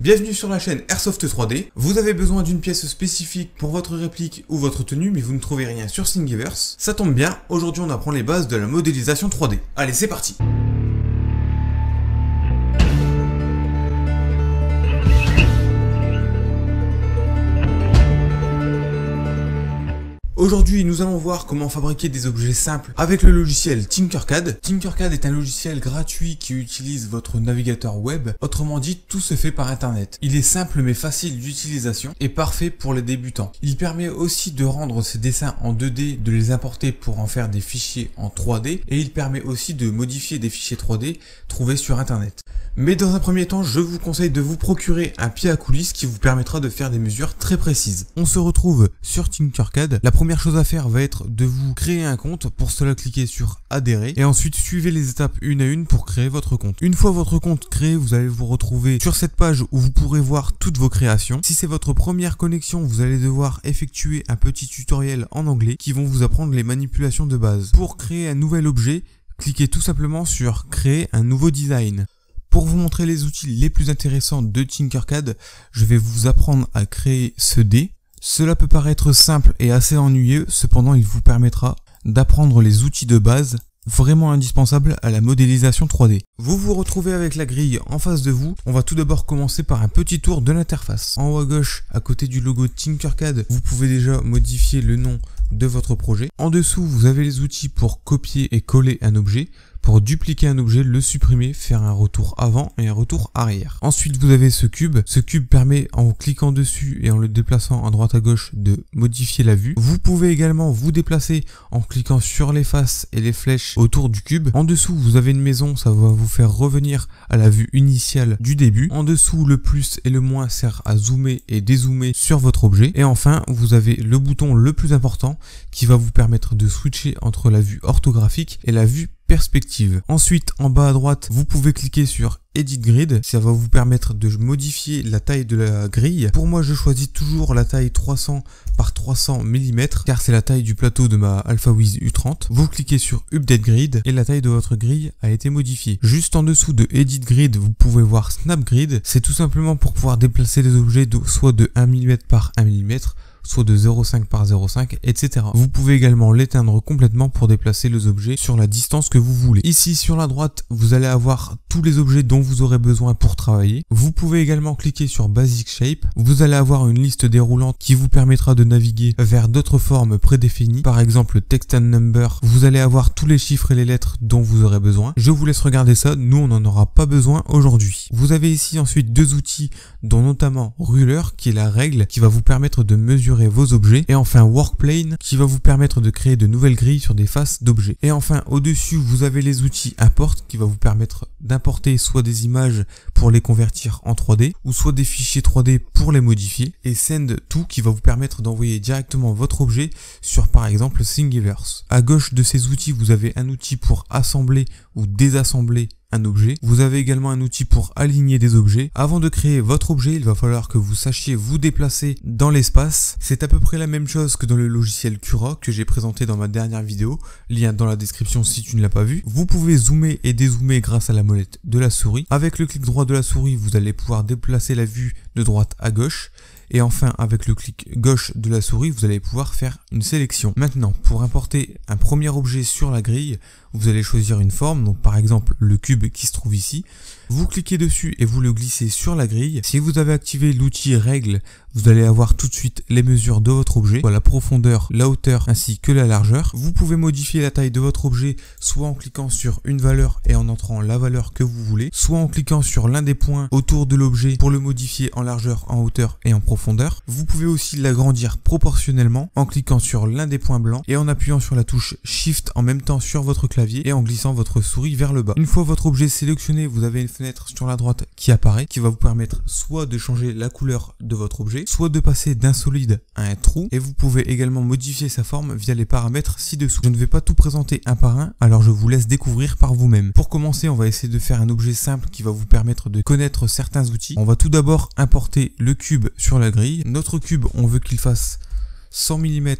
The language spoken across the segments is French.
Bienvenue sur la chaîne Airsoft 3D. Vous avez besoin d'une pièce spécifique pour votre réplique ou votre tenue, mais vous ne trouvez rien sur Thingiverse. Ça tombe bien, aujourd'hui on apprend les bases de la modélisation 3D. Allez, c'est parti! Aujourd'hui, nous allons voir comment fabriquer des objets simples avec le logiciel Tinkercad. Tinkercad est un logiciel gratuit qui utilise votre navigateur web. Autrement dit, tout se fait par internet. Il est simple mais facile d'utilisation et parfait pour les débutants. Il permet aussi de rendre ces dessins en 2D, de les importer pour en faire des fichiers en 3D, et il permet aussi de modifier des fichiers 3D trouvés sur internet. Mais dans un premier temps, je vous conseille de vous procurer un pied à coulisses qui vous permettra de faire des mesures très précises. On se retrouve sur Tinkercad. La première chose à faire va être de vous créer un compte. Pour cela, cliquez sur adhérer et ensuite suivez les étapes une à une pour créer votre compte. Une fois votre compte créé, vous allez vous retrouver sur cette page où vous pourrez voir toutes vos créations. Si c'est votre première connexion, vous allez devoir effectuer un petit tutoriel en anglais qui vont vous apprendre les manipulations de base. Pour créer un nouvel objet, cliquez tout simplement sur créer un nouveau design. Pour vous montrer les outils les plus intéressants de Tinkercad, je vais vous apprendre à créer ce dé. Cela peut paraître simple et assez ennuyeux, cependant il vous permettra d'apprendre les outils de base vraiment indispensables à la modélisation 3D. Vous vous retrouvez avec la grille en face de vous. On va tout d'abord commencer par un petit tour de l'interface. En haut à gauche, à côté du logo Tinkercad, vous pouvez déjà modifier le nom de votre projet. En dessous, vous avez les outils pour copier et coller un objet. Pour dupliquer un objet, le supprimer, faire un retour avant et un retour arrière. Ensuite, vous avez ce cube. Ce cube permet, en cliquant dessus et en le déplaçant à droite à gauche, de modifier la vue. Vous pouvez également vous déplacer en cliquant sur les faces et les flèches autour du cube. En dessous, vous avez une maison, ça va vous faire revenir à la vue initiale du début. En dessous, le plus et le moins sert à zoomer et dézoomer sur votre objet. Et enfin, vous avez le bouton le plus important qui va vous permettre de switcher entre la vue orthographique et la vue perspective. Ensuite, en bas à droite, vous pouvez cliquer sur Edit Grid. Ça va vous permettre de modifier la taille de la grille. Pour moi, je choisis toujours la taille 300 par 300 mm car c'est la taille du plateau de ma AlphaWiz U30. Vous cliquez sur Update Grid et la taille de votre grille a été modifiée. Juste en dessous de Edit Grid, vous pouvez voir Snap Grid. C'est tout simplement pour pouvoir déplacer les objets soit de 1 mm par 1 mm, soit de 0,5 par 0,5, etc. Vous pouvez également l'éteindre complètement pour déplacer les objets sur la distance que vous voulez. Ici sur la droite, vous allez avoir tous les objets dont vous aurez besoin pour travailler. Vous pouvez également cliquer sur Basic Shape. Vous allez avoir une liste déroulante qui vous permettra de naviguer vers d'autres formes prédéfinies. Par exemple, Text and Number. Vous allez avoir tous les chiffres et les lettres dont vous aurez besoin. Je vous laisse regarder ça. Nous, on n'en aura pas besoin aujourd'hui. Vous avez ici ensuite deux outils, dont notamment Ruler, qui est la règle qui va vous permettre de mesurer vos objets, et enfin Workplane qui va vous permettre de créer de nouvelles grilles sur des faces d'objets. Et enfin au-dessus, vous avez les outils Import qui va vous permettre d'importer soit des images pour les convertir en 3D ou soit des fichiers 3D pour les modifier, et Send To qui va vous permettre d'envoyer directement votre objet sur par exemple Thingiverse. À gauche de ces outils, vous avez un outil pour assembler ou désassembler un objet. Vous avez également un outil pour aligner des objets. Avant de créer votre objet, il va falloir que vous sachiez vous déplacer dans l'espace. C'est à peu près la même chose que dans le logiciel Cura que j'ai présenté dans ma dernière vidéo. Lien dans la description si tu ne l'as pas vu. Vous pouvez zoomer et dézoomer grâce à la molette de la souris. Avec le clic droit de la souris, vous allez pouvoir déplacer la vue de droite à gauche. Et enfin, avec le clic gauche de la souris, vous allez pouvoir faire une sélection. Maintenant, pour importer un premier objet sur la grille, vous allez choisir une forme, donc par exemple le cube qui se trouve ici. Vous cliquez dessus et vous le glissez sur la grille. Si vous avez activé l'outil règle, vous allez avoir tout de suite les mesures de votre objet, soit la profondeur, la hauteur ainsi que la largeur. Vous pouvez modifier la taille de votre objet soit en cliquant sur une valeur et en entrant la valeur que vous voulez, soit en cliquant sur l'un des points autour de l'objet pour le modifier en largeur, en hauteur et en profondeur. Vous pouvez aussi l'agrandir proportionnellement en cliquant sur l'un des points blancs et en appuyant sur la touche Shift en même temps sur votre clavier et en glissant votre souris vers le bas. Une fois votre objet sélectionné, vous avez une fenêtre sur la droite qui apparaît, qui va vous permettre soit de changer la couleur de votre objet, soit de passer d'un solide à un trou, et vous pouvez également modifier sa forme via les paramètres ci-dessous. Je ne vais pas tout présenter un par un, alors je vous laisse découvrir par vous-même. Pour commencer, on va essayer de faire un objet simple qui va vous permettre de connaître certains outils. On va tout d'abord importer le cube sur la grille. Notre cube, on veut qu'il fasse 100 mm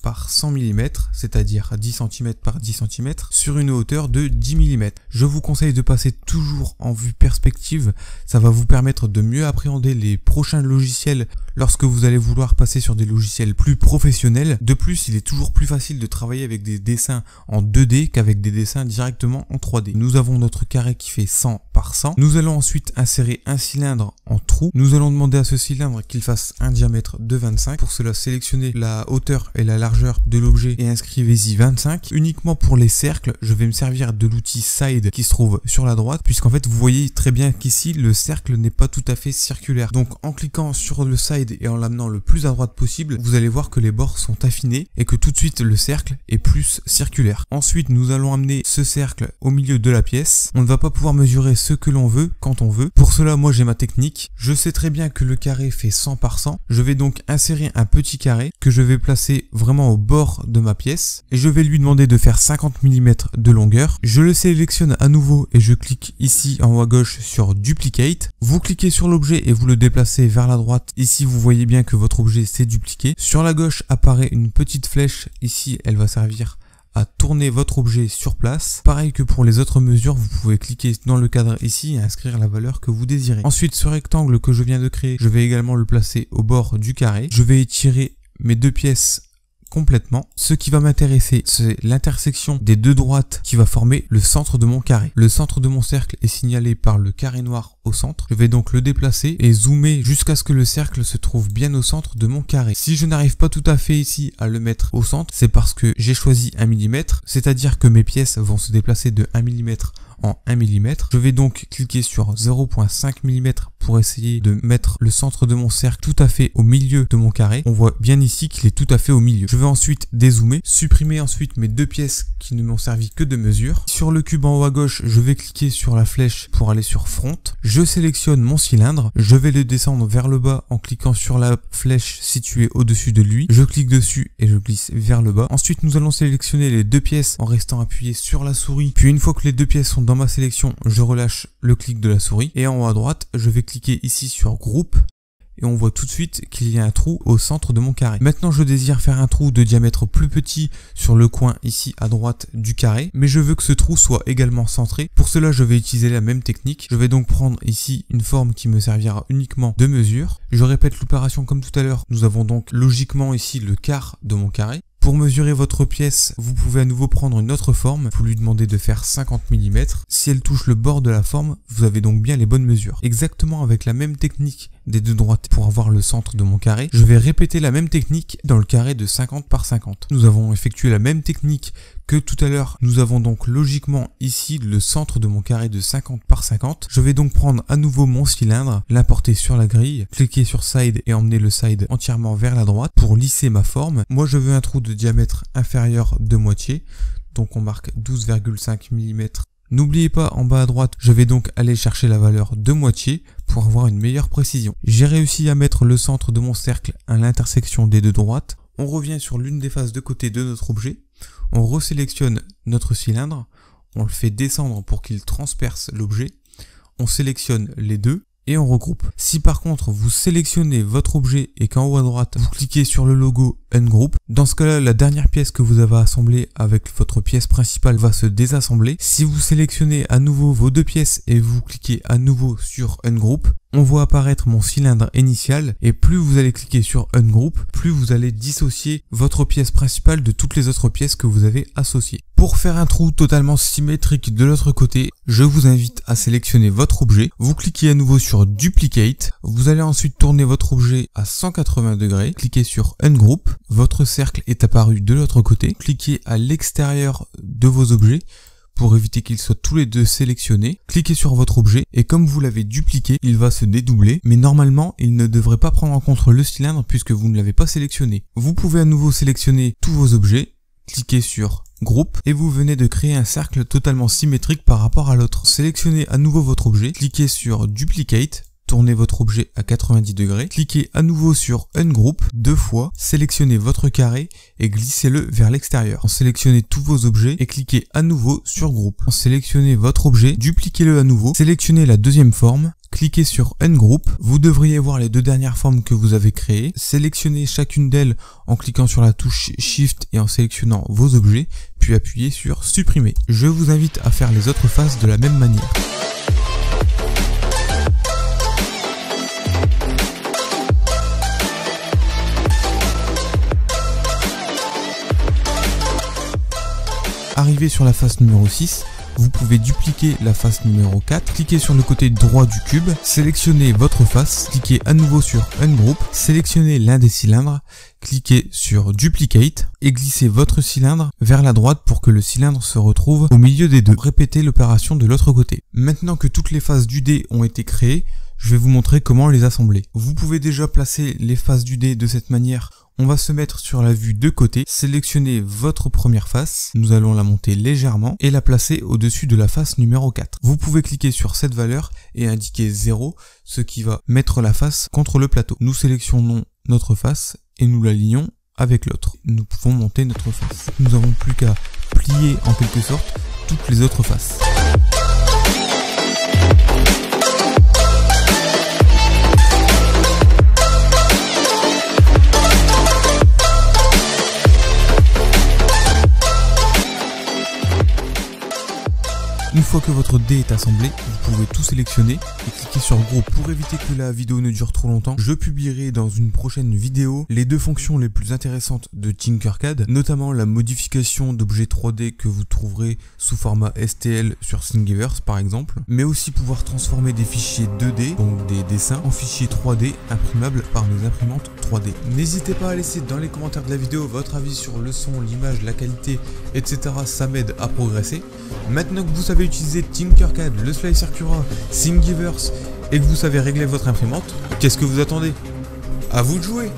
par 100 mm, c'est-à-dire 10 cm par 10 cm, sur une hauteur de 10 mm. Je vous conseille de passer toujours en vue perspective, ça va vous permettre de mieux appréhender les prochains logiciels lorsque vous allez vouloir passer sur des logiciels plus professionnels. De plus, il est toujours plus facile de travailler avec des dessins en 2D qu'avec des dessins directement en 3D. Nous avons notre carré qui fait 100 par 100. Nous allons ensuite insérer un cylindre en trou. Nous allons demander à ce cylindre qu'il fasse un diamètre de 25. Pour cela, sélectionnez la hauteur et la largeur de l'objet et inscrivez-y 25. Uniquement pour les cercles, je vais me servir de l'outil Side qui se trouve sur la droite, puisqu'en fait, vous voyez très bien qu'ici, le cercle n'est pas tout à fait circulaire. Donc, en cliquant sur le Side et en l'amenant le plus à droite possible, vous allez voir que les bords sont affinés et que tout de suite, le cercle est plus circulaire. Ensuite, nous allons amener ce cercle au milieu de la pièce. On ne va pas pouvoir mesurer ce que l'on veut quand on veut. Pour cela, moi, j'ai ma technique. Je sais très bien que le carré fait 100 par 100. Je vais donc insérer un petit carré que je vais placer vraiment au bord de ma pièce et je vais lui demander de faire 50 mm de longueur. Je le sélectionne à nouveau et je clique ici en haut à gauche sur Duplicate. Vous cliquez sur l'objet et vous le déplacez vers la droite. Ici, vous voyez bien que votre objet s'est dupliqué. Sur la gauche apparaît une petite flèche. Ici, elle va servir à tourner votre objet sur place. Pareil que pour les autres mesures, vous pouvez cliquer dans le cadre ici et inscrire la valeur que vous désirez. Ensuite, ce rectangle que je viens de créer, je vais également le placer au bord du carré. Je vais étirer mes deux pièces complètement. Ce qui va m'intéresser, c'est l'intersection des deux droites qui va former le centre de mon carré. Le centre de mon cercle est signalé par le carré noir au centre. Je vais donc le déplacer et zoomer jusqu'à ce que le cercle se trouve bien au centre de mon carré. Si je n'arrive pas tout à fait ici à le mettre au centre, c'est parce que j'ai choisi 1 mm, c'est-à-dire que mes pièces vont se déplacer de 1 mm en 1 mm. Je vais donc cliquer sur 0.5 mm pour essayer de mettre le centre de mon cercle tout à fait au milieu de mon carré. On voit bien ici qu'il est tout à fait au milieu. Je vais ensuite dézoomer, supprimer ensuite mes deux pièces qui ne m'ont servi que de mesure. Sur le cube en haut à gauche, je vais cliquer sur la flèche pour aller sur Front. Je sélectionne mon cylindre, je vais le descendre vers le bas en cliquant sur la flèche située au-dessus de lui. Je clique dessus et je glisse vers le bas. Ensuite, nous allons sélectionner les deux pièces en restant appuyé sur la souris. Puis une fois que les deux pièces sont dans ma sélection, je relâche le clic de la souris et en haut à droite, je vais cliquer ici sur Groupe et on voit tout de suite qu'il y a un trou au centre de mon carré. Maintenant, je désire faire un trou de diamètre plus petit sur le coin ici à droite du carré, mais je veux que ce trou soit également centré. Pour cela, je vais utiliser la même technique. Je vais donc prendre ici une forme qui me servira uniquement de mesure. Je répète l'opération comme tout à l'heure. Nous avons donc logiquement ici le quart de mon carré. Pour mesurer votre pièce, vous pouvez à nouveau prendre une autre forme. Vous lui demandez de faire 50 mm. Si elle touche le bord de la forme, vous avez donc bien les bonnes mesures. Exactement avec la même technique des deux droites pour avoir le centre de mon carré, je vais répéter la même technique dans le carré de 50 par 50. Nous avons effectué la même technique que tout à l'heure. Nous avons donc logiquement ici le centre de mon carré de 50 par 50. Je vais donc prendre à nouveau mon cylindre, l'importer sur la grille, cliquer sur Side et emmener le Side entièrement vers la droite pour lisser ma forme. Moi, je veux un trou de diamètre inférieur de moitié, donc on marque 12,5 mm. N'oubliez pas, en bas à droite, je vais donc aller chercher la valeur de moitié pour avoir une meilleure précision. J'ai réussi à mettre le centre de mon cercle à l'intersection des deux droites. On revient sur l'une des faces de côté de notre objet. On resélectionne notre cylindre. On le fait descendre pour qu'il transperce l'objet. On sélectionne les deux et on regroupe. Si par contre vous sélectionnez votre objet et qu'en haut à droite vous cliquez sur le logo Ungroup, dans ce cas là la dernière pièce que vous avez assemblée avec votre pièce principale va se désassembler. Si vous sélectionnez à nouveau vos deux pièces et vous cliquez à nouveau sur Ungroup, on voit apparaître mon cylindre initial et plus vous allez cliquer sur Ungroup, plus vous allez dissocier votre pièce principale de toutes les autres pièces que vous avez associées. Pour faire un trou totalement symétrique de l'autre côté, je vous invite à sélectionner votre objet. Vous cliquez à nouveau sur Duplicate. Vous allez ensuite tourner votre objet à 180 degrés. Cliquez sur Ungroup. Votre cercle est apparu de l'autre côté. Cliquez à l'extérieur de vos objets pour éviter qu'ils soient tous les deux sélectionnés. Cliquez sur votre objet et comme vous l'avez dupliqué, il va se dédoubler. Mais normalement, il ne devrait pas prendre en compte le cylindre puisque vous ne l'avez pas sélectionné. Vous pouvez à nouveau sélectionner tous vos objets. Cliquez sur Groupe et vous venez de créer un cercle totalement symétrique par rapport à l'autre. Sélectionnez à nouveau votre objet, cliquez sur Duplicate, tournez votre objet à 90 degrés, cliquez à nouveau sur Ungroup deux fois, sélectionnez votre carré et glissez-le vers l'extérieur. Sélectionnez tous vos objets et cliquez à nouveau sur Groupe. Sélectionnez votre objet, dupliquez-le à nouveau, sélectionnez la deuxième forme, cliquez sur Ungroup. Vous devriez voir les deux dernières formes que vous avez créées. Sélectionnez chacune d'elles en cliquant sur la touche Shift et en sélectionnant vos objets, puis appuyez sur Supprimer. Je vous invite à faire les autres faces de la même manière. Arrivé sur la face numéro 6, vous pouvez dupliquer la face numéro 4, cliquez sur le côté droit du cube, sélectionnez votre face, cliquez à nouveau sur Ungroup, sélectionnez l'un des cylindres, cliquez sur Duplicate et glissez votre cylindre vers la droite pour que le cylindre se retrouve au milieu des deux. Répétez l'opération de l'autre côté. Maintenant que toutes les faces du dé ont été créées, je vais vous montrer comment les assembler. Vous pouvez déjà placer les faces du dé de cette manière. On va se mettre sur la vue de côté, sélectionnez votre première face, nous allons la monter légèrement et la placer au-dessus de la face numéro 4. Vous pouvez cliquer sur cette valeur et indiquer 0, ce qui va mettre la face contre le plateau. Nous sélectionnons notre face et nous l'alignons avec l'autre. Nous pouvons monter notre face. Nous n'avons plus qu'à plier en quelque sorte toutes les autres faces. Une fois que votre dé est assemblé, vous pouvez tout sélectionner et cliquer sur groupe. Pour éviter que la vidéo ne dure trop longtemps, je publierai dans une prochaine vidéo les deux fonctions les plus intéressantes de Tinkercad, notamment la modification d'objets 3D que vous trouverez sous format STL sur Thingiverse par exemple, mais aussi pouvoir transformer des fichiers 2D, donc des dessins, en fichiers 3D imprimables par nos imprimantes 3D. N'hésitez pas à laisser dans les commentaires de la vidéo votre avis sur le son, l'image, la qualité, etc. Ça m'aide à progresser. Maintenant que vous savez utiliser Tinkercad, le Slicer Cura, Thingiverse et que vous savez régler votre imprimante, qu'est-ce que vous attendez? À vous de jouer!